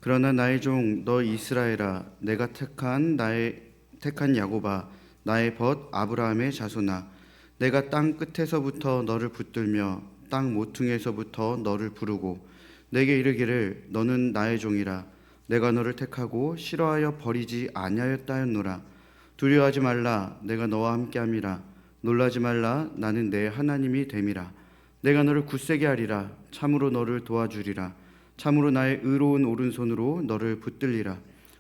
그러나 나의 종 너 이스라엘아, 내가 택한 야곱아, 나의 벗 아브라함의 자손아, 내가 땅 끝에서부터 너를 붙들며 땅 모퉁이에서부터 너를 부르고 내게 이르기를 너는 나의 종이라. 내가 너를 택하고 싫어하여 버리지 아니하였다 하였노라. 두려워하지 말라, 내가 너와 함께함이라. 놀라지 말라, 나는 내 하나님이 됨이라. 내가 너를 굳세게 하리라. 참으로 너를 도와주리라. 참으로 나의 의로운 오른손으로 너를 붙들리라.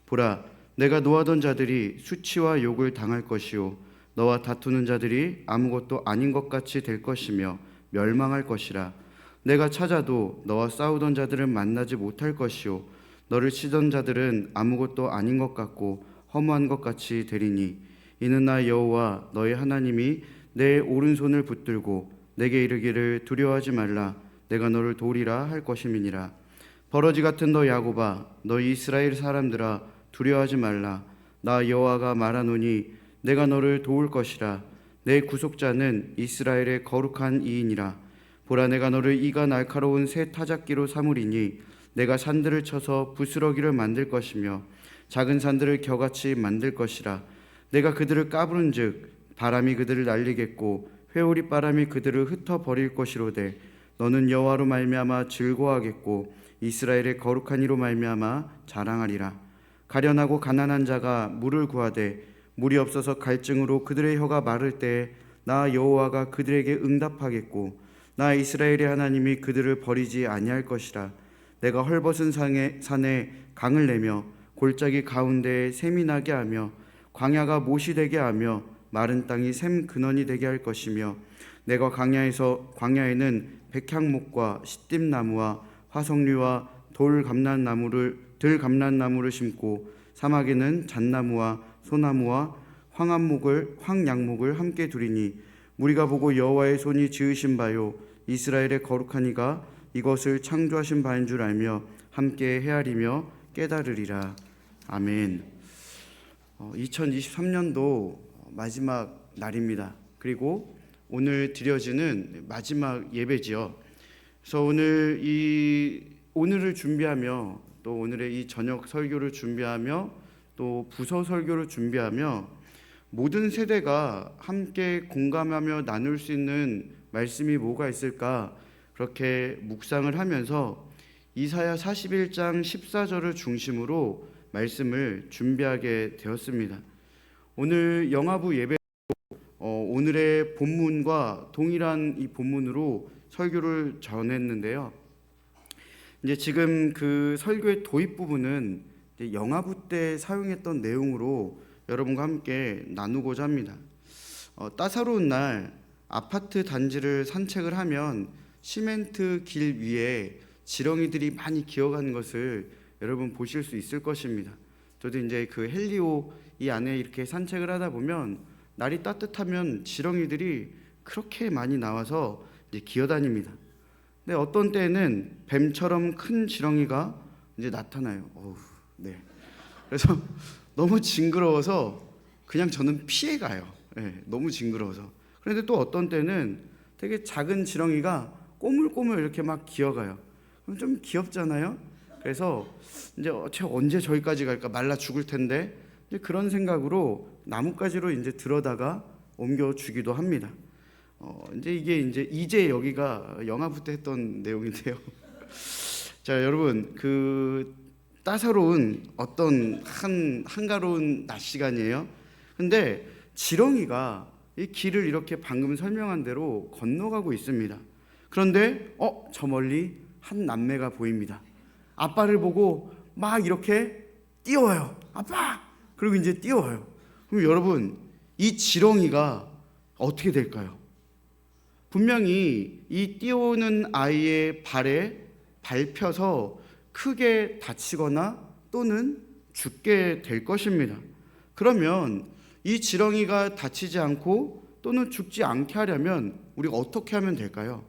보라, 내가 노하던 자들이 수치와 욕을 당할 것이요 너와 다투는 자들이 아무것도 아닌 것 같이 될 것이며 멸망할 것이라. 내가 찾아도 너와 싸우던 자들은 만나지 못할 것이요 너를 치던 자들은 아무것도 아닌 것 같고 허무한 것 같이 되리니, 이는 나 여호와 너의 하나님이 내 오른손을 붙들고 내게 이르기를 두려워하지 말라, 내가 너를 도우리라 할 것임이니라. 버러지 같은 너 야곱아, 너 이스라엘 사람들아, 두려워하지 말라. 나 여호와가 말하노니 내가 너를 도울 것이라. 내 구속자는 이스라엘의 거룩한 이인이라. 보라, 내가 너를 이가 날카로운 새 타작기로 삼으리니 내가 산들을 쳐서 부스러기를 만들 것이며 작은 산들을 겨같이 만들 것이라. 내가 그들을 까부른즉 바람이 그들을 날리겠고 회오리 바람이 그들을 흩어버릴 것이로되, 너는 여호와로 말미암아 즐거워하겠고 이스라엘의 거룩한 이로 말미암아 자랑하리라. 가련하고 가난한 자가 물을 구하되 물이 없어서 갈증으로 그들의 혀가 마를 때에 나 여호와가 그들에게 응답하겠고 나 이스라엘의 하나님이 그들을 버리지 아니할 것이라. 내가 헐벗은 산에 강을 내며 골짜기 가운데에 샘이 나게 하며 광야가 못이 되게 하며 마른 땅이 샘 근원이 되게 할 것이며, 내가 광야에는 백향목과 시띠나무와 화석류와 들감난나무를 심고 사막에는 잣나무와 소나무와 황양목을 함께 두리니, 무리가 보고 여호와의 손이 지으신 바요 이스라엘의 거룩한 이가 이것을 창조하신 바인 줄 알며 함께 헤아리며 깨달으리라. 아멘. 2023년도 마지막 날입니다. 그리고 오늘 드려지는 마지막 예배지요. 그래서 오늘을 준비하며 또 오늘의 이 저녁 설교를 준비하며 또 부서 설교를 준비하며 모든 세대가 함께 공감하며 나눌 수 있는 말씀이 뭐가 있을까, 그렇게 묵상을 하면서 이사야 41장 14절을 중심으로 말씀을 준비하게 되었습니다. 오늘 영화부 예배 오늘의 본문과 동일한 이 본문으로 설교를 전했는데요. 이제 지금 그 설교의 도입 부분은 영화부 때 사용했던 내용으로 여러분과 함께 나누고자 합니다. 따사로운 날 아파트 단지를 산책을 하면 시멘트 길 위에 지렁이들이 많이 기어가는 것을 여러분 보실 수 있을 것입니다. 저도 이제 그 헬리오 이 안에 이렇게 산책을 하다 보면 날이 따뜻하면 지렁이들이 그렇게 많이 나와서 이제 기어다닙니다. 근데 어떤 때는 뱀처럼 큰 지렁이가 이제 나타나요. 네. 그래서 너무 징그러워서 그냥 저는 피해 가요. 네, 너무 징그러워서. 그런데 또 어떤 때는 되게 작은 지렁이가 꼬물꼬물 이렇게 막 기어가요. 그럼 좀 귀엽잖아요. 그래서 이제 언제 저기까지 갈까, 말라 죽을 텐데, 이제 그런 생각으로 나뭇가지로 이제 들어다가 옮겨 주기도 합니다. 이제 여기가 영화부 때 했던 내용인데요. 자, 여러분, 그 따사로운 어떤 한가로운 낮 시간이에요. 근데 지렁이가 이 길을 이렇게 방금 설명한 대로 건너가고 있습니다. 그런데 저 멀리 한 남매가 보입니다. 아빠를 보고 막 이렇게 뛰어와요. 아빠! 그리고 이제 뛰어와요. 그럼 여러분, 이 지렁이가 어떻게 될까요? 분명히 이 뛰어오는 아이의 발에 밟혀서 크게 다치거나 또는 죽게 될 것입니다. 그러면 이 지렁이가 다치지 않고 또는 죽지 않게 하려면 우리가 어떻게 하면 될까요?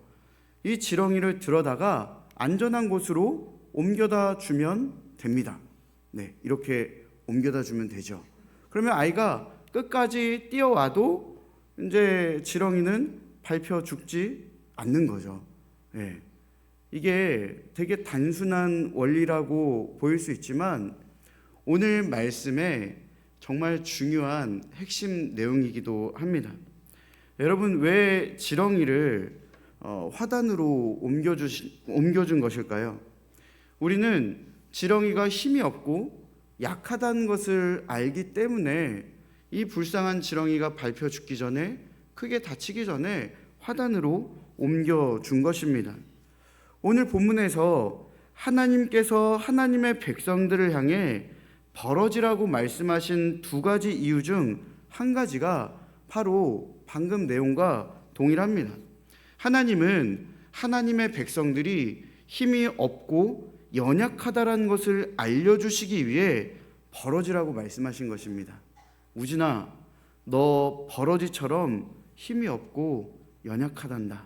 이 지렁이를 들어다가 안전한 곳으로 옮겨다 주면 됩니다. 네, 이렇게 옮겨다 주면 되죠. 그러면 아이가 끝까지 뛰어와도 이제 지렁이는 밟혀 죽지 않는 거죠. 네. 이게 되게 단순한 원리라고 보일 수 있지만 오늘 말씀에 정말 중요한 핵심 내용이기도 합니다. 여러분, 왜 지렁이를 화단으로 옮겨준 것일까요? 우리는 지렁이가 힘이 없고 약하다는 것을 알기 때문에 이 불쌍한 지렁이가 밟혀 죽기 전에, 크게 다치기 전에 화단으로 옮겨준 것입니다. 오늘 본문에서 하나님께서 하나님의 백성들을 향해 벌어지라고 말씀하신 두 가지 이유 중 한 가지가 바로 방금 내용과 동일합니다. 하나님은 하나님의 백성들이 힘이 없고 연약하다라는 것을 알려주시기 위해 버러지라고 말씀하신 것입니다. 우진아, 너 버러지처럼 힘이 없고 연약하단다.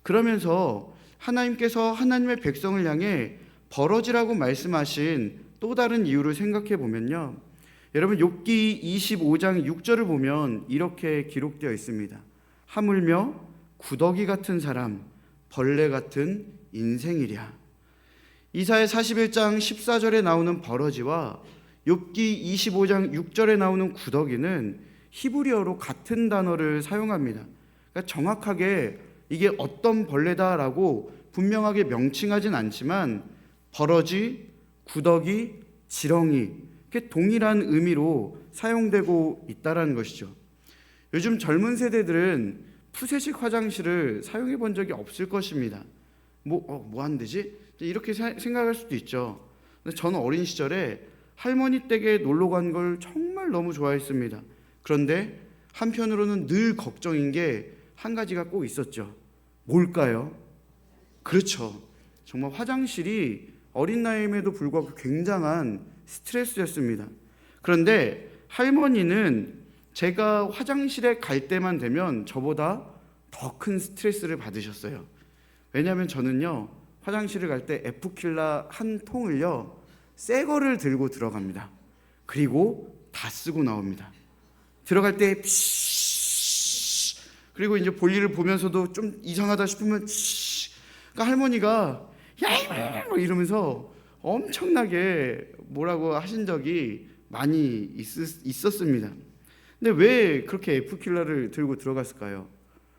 그러면서 하나님께서 하나님의 백성을 향해 버러지라고 말씀하신 또 다른 이유를 생각해 보면요, 여러분 욥기 25장 6절을 보면 이렇게 기록되어 있습니다. 하물며 구더기 같은 사람, 벌레 같은 인생이랴. 이사야 41장 14절에 나오는 버러지와 욥기 25장 6절에 나오는 구더기는 히브리어로 같은 단어를 사용합니다. 그러니까 정확하게 이게 어떤 벌레다라고 분명하게 명칭하진 않지만 버러지, 구더기, 지렁이, 이렇게 동일한 의미로 사용되고 있다는 것이죠. 요즘 젊은 세대들은 푸세식 화장실을 사용해 본 적이 없을 것입니다. 뭐 하면 되지? 이렇게 생각할 수도 있죠. 근데 저는 어린 시절에 할머니 댁에 놀러 간 걸 정말 너무 좋아했습니다. 그런데 한편으로는 늘 걱정인 게 한 가지가 꼭 있었죠. 뭘까요? 그렇죠. 정말 화장실이 어린 나이임에도 불구하고 굉장한 스트레스였습니다. 그런데 할머니는 제가 화장실에 갈 때만 되면 저보다 더 큰 스트레스를 받으셨어요. 왜냐하면 저는요, 화장실을 갈 때 에프킬라 한 통을요, 새 거를 들고 들어갑니다. 그리고 다 쓰고 나옵니다. 들어갈 때 피쉬, 그리고 이제 볼일을 보면서도 좀 이상하다 싶으면 피쉬. 그러니까 할머니가 야 이러면서 엄청나게 뭐라고 하신 적이 많이 있었습니다. 근데 왜 그렇게 에프킬라를 들고 들어갔을까요?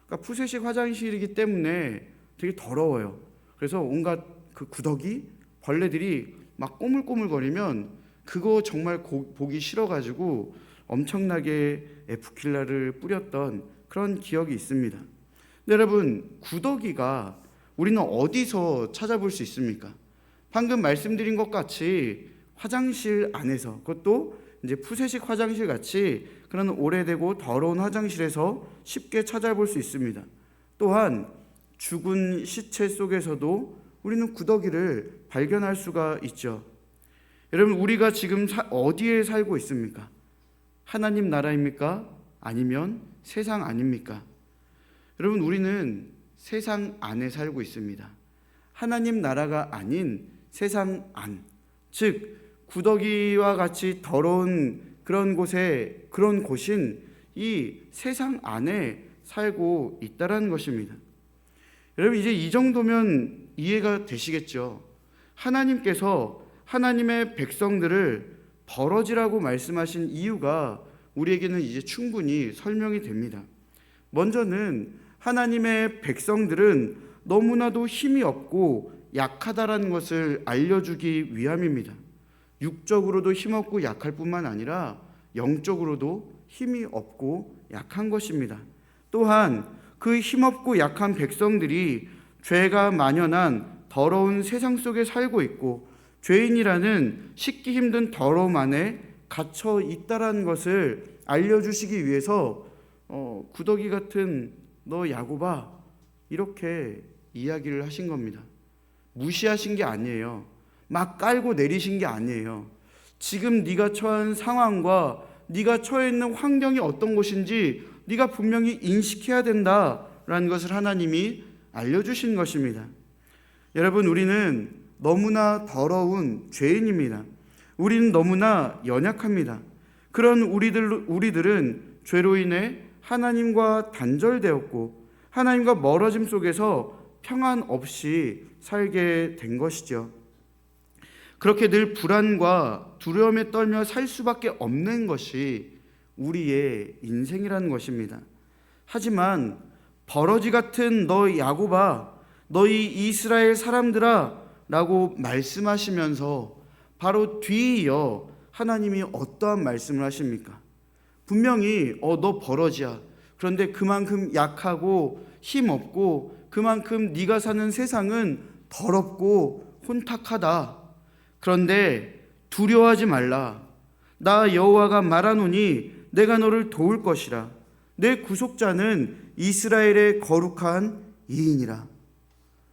그러니까 푸세식 화장실이기 때문에 되게 더러워요. 그래서 온갖 그 구더기, 벌레들이 막 꼬물꼬물거리면 그거 정말 보기 싫어가지고 엄청나게 에프킬라를 뿌렸던 그런 기억이 있습니다. 근데 여러분, 구더기가 우리는 어디서 찾아볼 수 있습니까? 방금 말씀드린 것 같이 화장실 안에서, 그것도 이제 푸세식 화장실 같이 그런 오래되고 더러운 화장실에서 쉽게 찾아볼 수 있습니다. 또한 죽은 시체 속에서도 우리는 구더기를 발견할 수가 있죠. 여러분, 우리가 지금 어디에 살고 있습니까? 하나님 나라입니까? 아니면 세상 아닙니까? 여러분, 우리는 세상 안에 살고 있습니다. 하나님 나라가 아닌 세상 안, 즉 구더기와 같이 더러운 그런 곳인 이 세상 안에 살고 있다라는 것입니다. 여러분, 이제 이 정도면 이해가 되시겠죠? 하나님께서 하나님의 백성들을 버러지라고 말씀하신 이유가 우리에게는 이제 충분히 설명이 됩니다. 먼저는 하나님의 백성들은 너무나도 힘이 없고 약하다라는 것을 알려주기 위함입니다. 육적으로도 힘없고 약할 뿐만 아니라 영적으로도 힘이 없고 약한 것입니다. 또한 그 힘없고 약한 백성들이 죄가 만연한 더러운 세상 속에 살고 있고 죄인이라는 씻기 힘든 더러움 안에 갇혀 있다라는 것을 알려주시기 위해서 구더기 같은 너 야곱아, 이렇게 이야기를 하신 겁니다. 무시하신 게 아니에요. 막 깔고 내리신 게 아니에요. 지금 네가 처한 상황과 네가 처해 있는 환경이 어떤 것인지 네가 분명히 인식해야 된다라는 것을 하나님이 알려주신 것입니다. 여러분, 우리는 너무나 더러운 죄인입니다. 우리는 너무나 연약합니다. 그런 우리들은 죄로 인해 하나님과 단절되었고 하나님과 멀어짐 속에서 평안 없이 살게 된 것이죠. 그렇게 늘 불안과 두려움에 떨며 살 수밖에 없는 것이 우리의 인생이라는 것입니다. 하지만 버러지 같은 너 야곱아, 너희 이스라엘 사람들아 라고 말씀하시면서 바로 뒤이어 하나님이 어떠한 말씀을 하십니까? 분명히 너 버러지야. 그런데 그만큼 약하고 힘없고 그만큼 네가 사는 세상은 더럽고 혼탁하다. 그런데 두려워하지 말라. 나 여호와가 말하노니 내가 너를 도울 것이라. 내 구속자는 이스라엘의 거룩한 이인이라.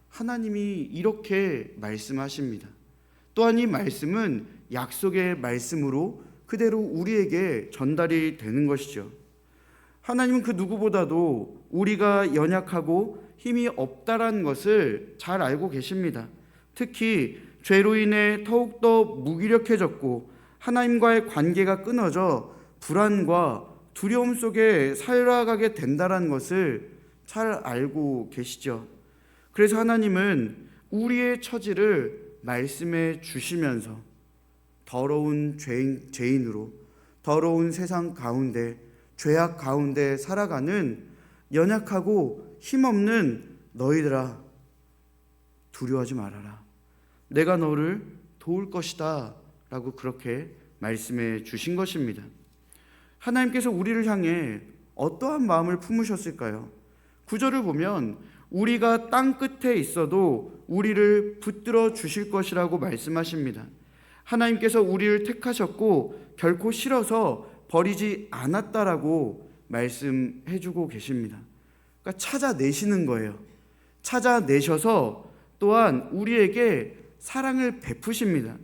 하나님이 이렇게 말씀하십니다. 또한 이 말씀은 약속의 말씀으로 그대로 우리에게 전달이 되는 것이죠. 하나님은 그 누구보다도 우리가 연약하고 힘이 없다라는 것을 잘 알고 계십니다. 특히 죄로 인해 더욱더 무기력해졌고 하나님과의 관계가 끊어져 불안과 두려움 속에 살아가게 된다는 것을 잘 알고 계시죠. 그래서 하나님은 우리의 처지를 말씀해 주시면서 더러운 죄인으로 더러운 세상 가운데 죄악 가운데 살아가는 연약하고 힘없는 너희들아, 두려워하지 말아라. 내가 너를 도울 것이다 라고 그렇게 말씀해 주신 것입니다. 하나님께서 우리를 향해 어떠한 마음을 품으셨을까요? 구절을 보면 우리가 땅 끝에 있어도 우리를 붙들어 주실 것이라고 말씀하십니다. 하나님께서 우리를 택하셨고 결코 싫어서 버리지 않았다라고 말씀해주고 계십니다. 그러니까 찾아내시는 거예요. 찾아내셔서 또한 우리에게 사랑을 베푸십니다.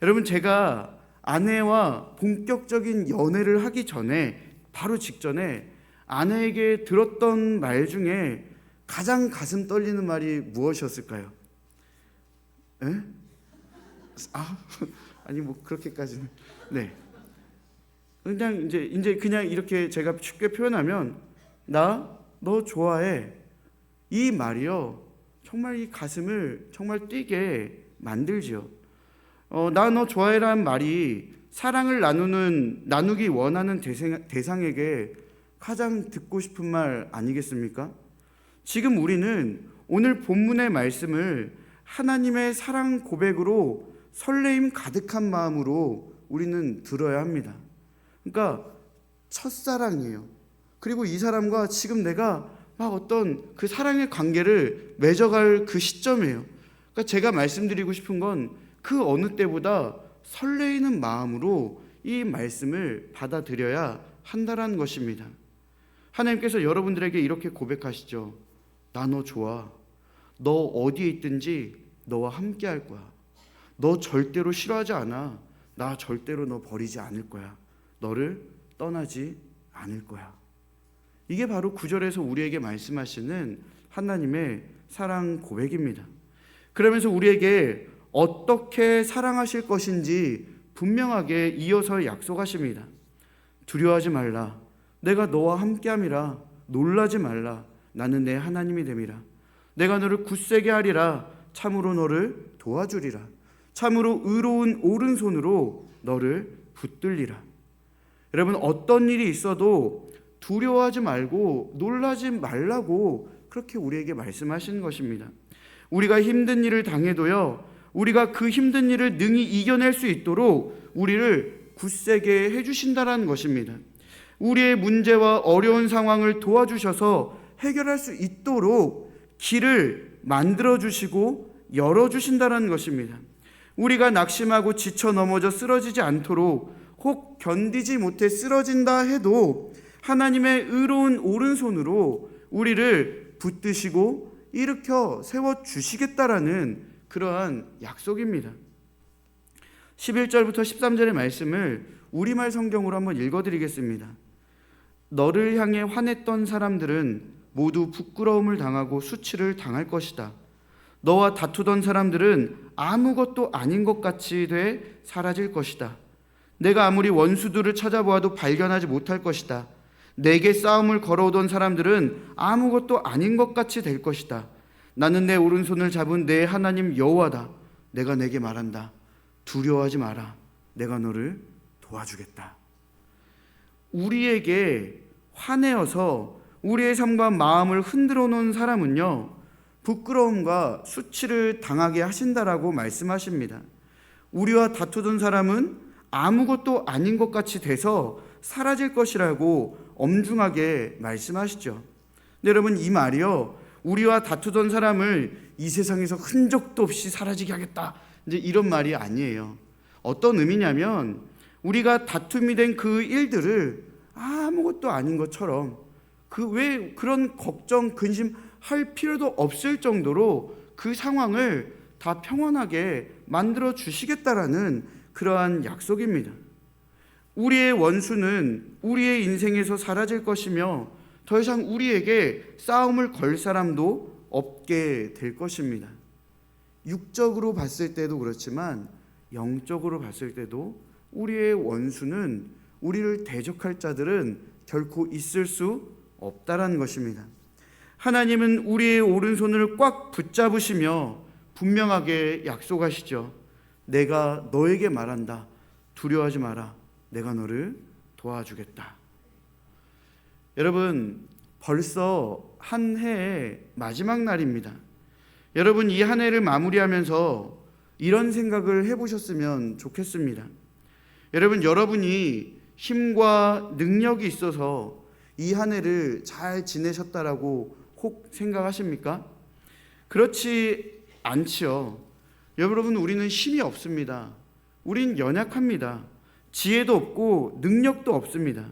여러분, 제가 아내와 본격적인 연애를 하기 전에 바로 직전에 아내에게 들었던 말 중에 가장 가슴 떨리는 말이 무엇이었을까요? 에? 아니 뭐 그렇게까지는. 네. 그냥 이제 그냥 이렇게 제가 쉽게 표현하면 나 너 좋아해. 이 말이요. 정말 이 가슴을 정말 뛰게 만들지요. 나 너 좋아해라는 말이 사랑을 나누기 원하는 대상에게 가장 듣고 싶은 말 아니겠습니까? 지금 우리는 오늘 본문의 말씀을 하나님의 사랑 고백으로 설레임 가득한 마음으로 우리는 들어야 합니다. 그러니까 첫사랑이에요. 그리고 이 사람과 지금 내가 막 어떤 그 사랑의 관계를 맺어갈 그 시점이에요. 그러니까 제가 말씀드리고 싶은 건 그 어느 때보다 설레이는 마음으로 이 말씀을 받아들여야 한다는 것입니다. 하나님께서 여러분들에게 이렇게 고백하시죠. 나 너 좋아. 너 어디에 있든지 너와 함께 할 거야. 너 절대로 싫어하지 않아. 나 절대로 너 버리지 않을 거야. 너를 떠나지 않을 거야. 이게 바로 9절에서 우리에게 말씀하시는 하나님의 사랑 고백입니다. 그러면서 우리에게 어떻게 사랑하실 것인지 분명하게 이어서 약속하십니다. 두려워하지 말라. 내가 너와 함께함이라. 놀라지 말라. 나는 내 하나님이 됨이라. 내가 너를 굳세게 하리라. 참으로 너를 도와주리라. 참으로 의로운 오른손으로 너를 붙들리라. 여러분, 어떤 일이 있어도 두려워하지 말고 놀라지 말라고 그렇게 우리에게 말씀하시는 것입니다. 우리가 힘든 일을 당해도요, 우리가 그 힘든 일을 능히 이겨낼 수 있도록 우리를 굳세게 해주신다는 것입니다. 우리의 문제와 어려운 상황을 도와주셔서 해결할 수 있도록 길을 만들어주시고 열어주신다는 것입니다. 우리가 낙심하고 지쳐 넘어져 쓰러지지 않도록, 혹 견디지 못해 쓰러진다 해도 하나님의 의로운 오른손으로 우리를 붙드시고 일으켜 세워주시겠다라는 그러한 약속입니다. 11절부터 13절의 말씀을 우리말 성경으로 한번 읽어드리겠습니다. 너를 향해 화냈던 사람들은 모두 부끄러움을 당하고 수치를 당할 것이다. 너와 다투던 사람들은 아무것도 아닌 것 같이 돼 사라질 것이다. 내가 아무리 원수들을 찾아보아도 발견하지 못할 것이다. 내게 싸움을 걸어오던 사람들은 아무것도 아닌 것 같이 될 것이다. 나는 내 오른손을 잡은 내 하나님 여호와다. 내가 내게 말한다. 두려워하지 마라. 내가 너를 도와주겠다. 우리에게 화내어서 우리의 삶과 마음을 흔들어 놓은 사람은요, 부끄러움과 수치를 당하게 하신다라고 말씀하십니다. 우리와 다투던 사람은 아무것도 아닌 것 같이 돼서 사라질 것이라고 엄중하게 말씀하시죠. 근데 여러분, 이 말이요, 우리와 다투던 사람을 이 세상에서 흔적도 없이 사라지게 하겠다, 이제 이런 말이 아니에요. 어떤 의미냐면, 우리가 다툼이 된 그 일들을 아무것도 아닌 것처럼, 왜 그런 걱정, 근심할 필요도 없을 정도로 그 상황을 다 평온하게 만들어 주시겠다라는 그러한 약속입니다. 우리의 원수는 우리의 인생에서 사라질 것이며 더 이상 우리에게 싸움을 걸 사람도 없게 될 것입니다. 육적으로 봤을 때도 그렇지만 영적으로 봤을 때도 우리의 원수는, 우리를 대적할 자들은 결코 있을 수 없다라는 것입니다. 하나님은 우리의 오른손을 꽉 붙잡으시며 분명하게 약속하시죠. 내가 너에게 말한다. 두려워하지 마라. 내가 너를 도와주겠다. 여러분, 벌써 한 해의 마지막 날입니다. 여러분, 이 한 해를 마무리하면서 이런 생각을 해보셨으면 좋겠습니다. 여러분, 여러분이 힘과 능력이 있어서 이 한 해를 잘 지내셨다라고 혹 생각하십니까? 그렇지 않지요. 여러분, 우리는 힘이 없습니다. 우린 연약합니다. 지혜도 없고 능력도 없습니다.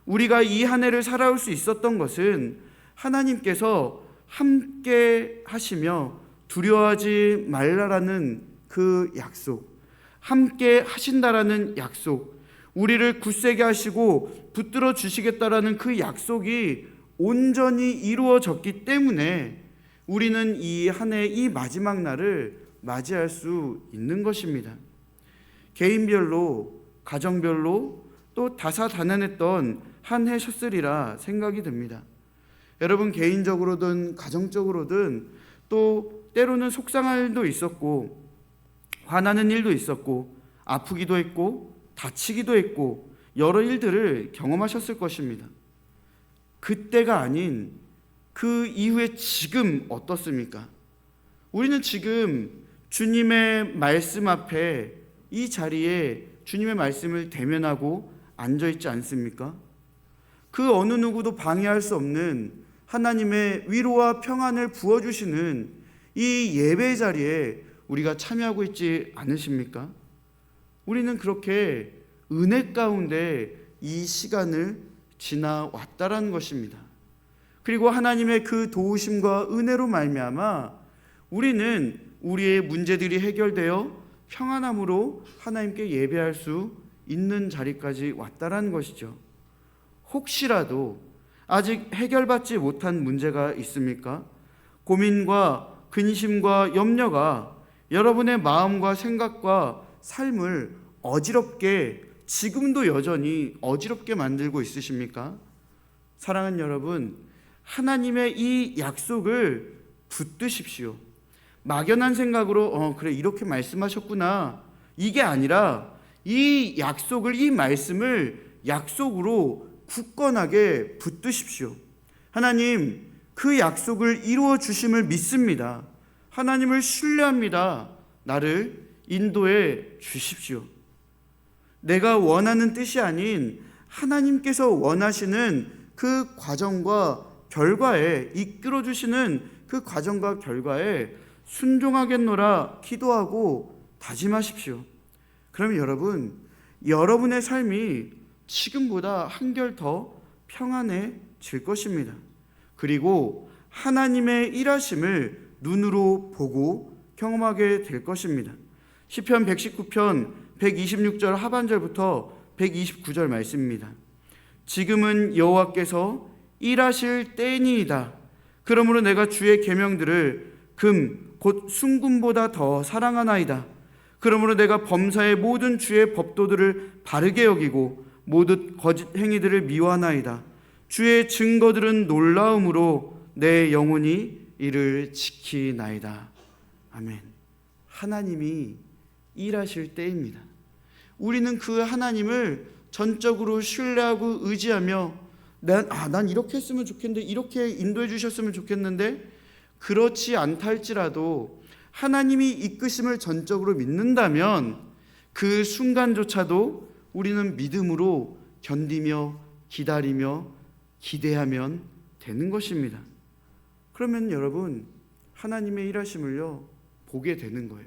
우리가 이 한 해를 살아올 수 있었던 것은 하나님께서 함께 하시며 두려워하지 말라라는 그 약속, 함께 하신다라는 약속, 우리를 굳세게 하시고 붙들어 주시겠다라는 그 약속이 온전히 이루어졌기 때문에 우리는 이 한 해, 이 마지막 날을 맞이할 수 있는 것입니다. 개인별로, 가정별로 또 다사다난했던 한 해셨으리라 생각이 듭니다. 여러분, 개인적으로든 가정적으로든 또 때로는 속상할 일도 있었고 화나는 일도 있었고 아프기도 했고 다치기도 했고 여러 일들을 경험하셨을 것입니다. 그때가 아닌 그 이후에 지금 어떻습니까? 우리는 지금 주님의 말씀 앞에 이 자리에 주님의 말씀을 대면하고 앉아있지 않습니까? 그 어느 누구도 방해할 수 없는 하나님의 위로와 평안을 부어주시는 이 예배 자리에 우리가 참여하고 있지 않으십니까? 우리는 그렇게 은혜 가운데 이 시간을 지나왔다라는 것입니다. 그리고 하나님의 그 도우심과 은혜로 말미암아 우리는 우리의 문제들이 해결되어 평안함으로 하나님께 예배할 수 있는 자리까지 왔다라는 것이죠. 혹시라도 아직 해결받지 못한 문제가 있습니까? 고민과 근심과 염려가 여러분의 마음과 생각과 삶을 어지럽게, 지금도 여전히 어지럽게 만들고 있으십니까? 사랑하는 여러분, 하나님의 이 약속을 붙드십시오. 막연한 생각으로 그래 이렇게 말씀하셨구나, 이게 아니라 이 약속을, 이 말씀을 약속으로 굳건하게 붙드십시오. 하나님, 그 약속을 이루어 주심을 믿습니다. 하나님을 신뢰합니다. 나를 인도해 주십시오. 내가 원하는 뜻이 아닌 하나님께서 원하시는 그 과정과 결과에, 이끌어 주시는 그 과정과 결과에 순종하겠노라 기도하고 다짐하십시오. 그러면 여러분, 여러분의 삶이 지금보다 한결 더 평안해질 것입니다. 그리고 하나님의 일하심을 눈으로 보고 경험하게 될 것입니다. 시편 119편 126절 하반절부터 129절 말씀입니다. 지금은 여호와께서 일하실 때니이다. 그러므로 내가 주의 계명들을 금 곧 순금보다 더 사랑하나이다. 그러므로 내가 범사의 모든 주의 법도들을 바르게 여기고 모든 거짓 행위들을 미워하나이다. 주의 증거들은 놀라움으로 내 영혼이 이를 지키나이다. 아멘. 하나님이 일하실 때입니다. 우리는 그 하나님을 전적으로 신뢰하고 의지하며 난 이렇게 했으면 좋겠는데, 이렇게 인도해 주셨으면 좋겠는데, 그렇지 않다 할지라도 하나님이 이끄심을 전적으로 믿는다면 그 순간조차도 우리는 믿음으로 견디며 기다리며 기대하면 되는 것입니다. 그러면 여러분, 하나님의 일하심을요 보게 되는 거예요.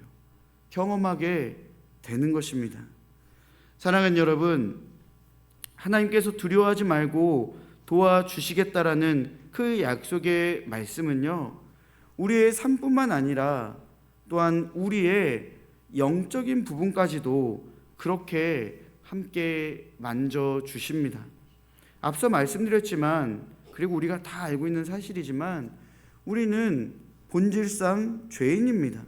경험하게 되는 것입니다. 사랑하는 여러분, 하나님께서 두려워하지 말고 도와주시겠다라는 그 약속의 말씀은요, 우리의 삶뿐만 아니라 또한 우리의 영적인 부분까지도 그렇게 함께 만져주십니다. 앞서 말씀드렸지만, 그리고 우리가 다 알고 있는 사실이지만, 우리는 본질상 죄인입니다.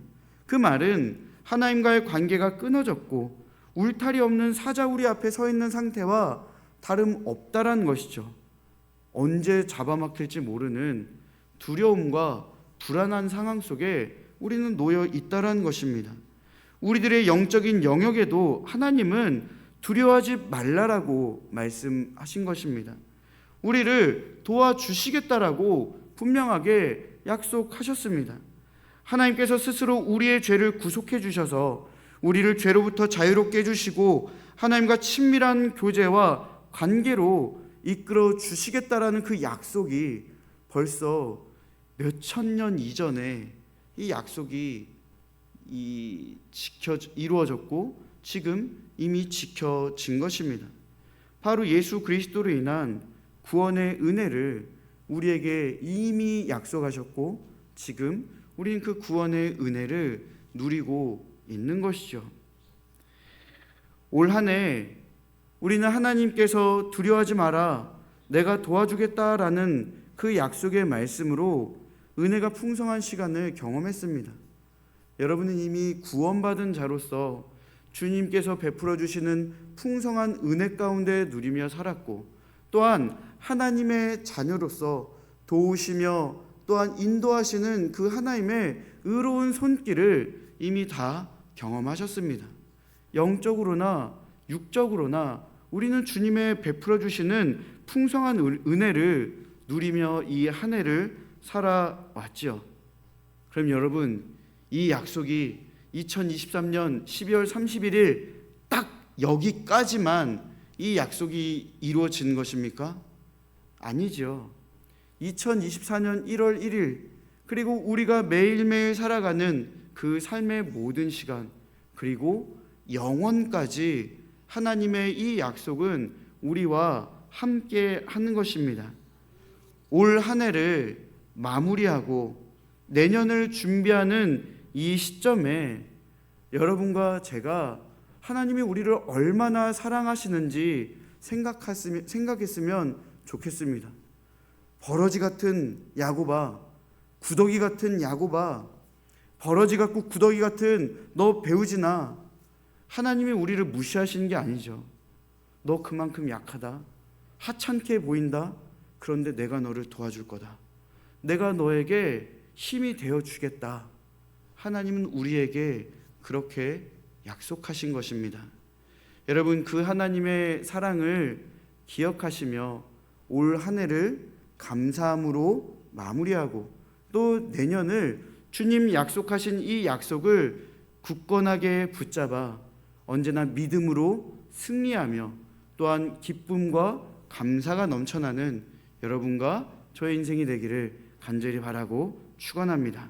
그 말은 하나님과의 관계가 끊어졌고 울타리 없는 사자우리 앞에 서 있는 상태와 다름없다라는 것이죠. 언제 잡아먹힐지 모르는 두려움과 불안한 상황 속에 우리는 놓여 있다라는 것입니다. 우리들의 영적인 영역에도 하나님은 두려워하지 말라라고 말씀하신 것입니다. 우리를 도와주시겠다라고 분명하게 약속하셨습니다. 하나님께서 스스로 우리의 죄를 구속해 주셔서 우리를 죄로부터 자유롭게 해주시고 하나님과 친밀한 교제와 관계로 이끌어 주시겠다라는 그 약속이 벌써 몇천 년 이전에 이 약속이 이루어졌고 지금 이미 지켜진 것입니다. 바로 예수 그리스도로 인한 구원의 은혜를 우리에게 이미 약속하셨고 지금 우리는 그 구원의 은혜를 누리고 있는 것이죠. 올 한 해 우리는 하나님께서 두려워하지 마라, 내가 도와주겠다라는 그 약속의 말씀으로 은혜가 풍성한 시간을 경험했습니다. 여러분은 이미 구원받은 자로서 주님께서 베풀어 주시는 풍성한 은혜 가운데 누리며 살았고, 또한 하나님의 자녀로서 도우시며 또한 인도하시는 그 하나님의 의로운 손길을 이미 다 경험하셨습니다. 영적으로나 육적으로나 우리는 주님의 베풀어 주시는 풍성한 은혜를 누리며 이 한 해를 살아왔죠. 그럼 여러분, 이 약속이 2023년 12월 31일 딱 여기까지만 이 약속이 이루어진 것입니까? 아니죠. 2024년 1월 1일 그리고 우리가 매일매일 살아가는 그 삶의 모든 시간, 그리고 영원까지 하나님의 이 약속은 우리와 함께 하는 것입니다. 올 한 해를 마무리하고 내년을 준비하는 이 시점에 여러분과 제가 하나님이 우리를 얼마나 사랑하시는지 생각했으면 좋겠습니다. 버러지 같은 야곱아, 구더기 같은 야곱아, 버러지 같고 구더기 같은 너 배우지나, 하나님이 우리를 무시하시는 게 아니죠. 너 그만큼 약하다, 하찮게 보인다, 그런데 내가 너를 도와줄 거다, 내가 너에게 힘이 되어 주겠다. 하나님은 우리에게 그렇게 약속하신 것입니다. 여러분, 그 하나님의 사랑을 기억하시며 올 한 해를 감사함으로 마무리하고 또 내년을 주님 약속하신 이 약속을 굳건하게 붙잡아 언제나 믿음으로 승리하며 또한 기쁨과 감사가 넘쳐나는 여러분과 저의 인생이 되기를 간절히 바라고 축원합니다.